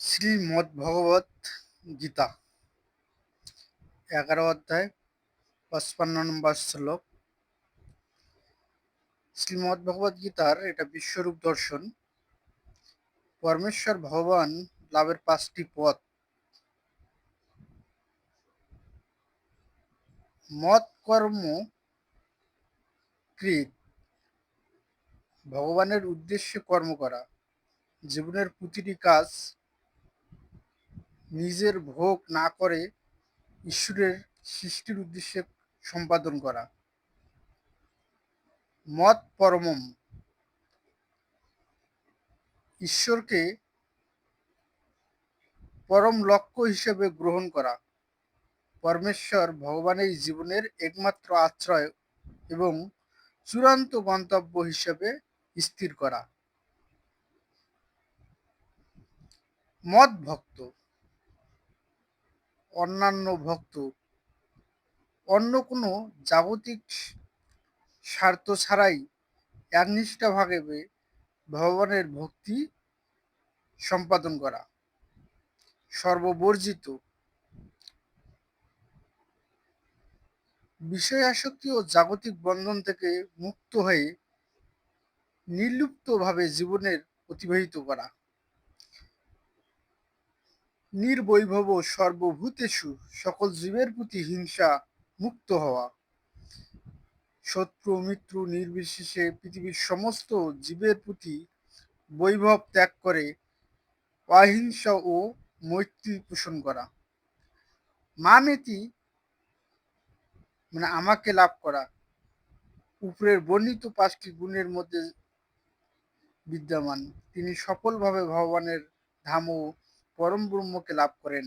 শ্রীমদ্ভগবত গীতা 11 অধ্যায় 55 নম্বর শ্লোক। শ্রীমদ্ভগবত গীতার এটা বিশ্বরূপ দর্শন। পরমেশ্বর ভগবান লাভের 5টি পথ। মত কর্ম কৃত, ভগবানের উদ্দেশ্যে কর্ম করা। জীবনের প্রতিটি কাজ নিজের ভোগ না করে ঈশ্বরের সৃষ্টির উদ্দেশ্যে সম্পাদন করা। মত পরমম, ঈশ্বরকে পরম লক্ষ্য হিসেবে গ্রহণ করা। পরমেশ্বর ভগবানের জীবনের একমাত্র আশ্রয় এবং চূড়ান্ত গন্তব্য হিসেবে স্থির করা। মদ ভক্ত, অন্যান্য ভক্ত অন্য কোনো জাগতিক স্বার্থ ছাড়াই একনিষ্ঠভাবে ভগবানের ভক্তি সম্পাদন করা। সর্ববর্জিত, বিষয়াসক্তি ও জাগতিক বন্ধন থেকে মুক্ত হয়ে নির্লিপ্তভাবে জীবনের অতিবাহিত করা। নির্বৈভব সর্বভূতেষু, সকল জীবের প্রতি হিংসা মুক্ত হওয়া। শত্রু মিত্র নির্বিশেষে পৃথিবীর সমস্ত জীবের প্রতি বৈভব ত্যাগ করে অহিংসা ও মৈত্রী পোষণ করা। মামেতি মানে আমাকে লাভ করা উপরের বর্ণিত 5টি গুণের মধ্যে বিদ্যমান। তিনি সফলভাবে ভগবানের ধাম ও পরম ব্রহ্মকে লাভ করেন।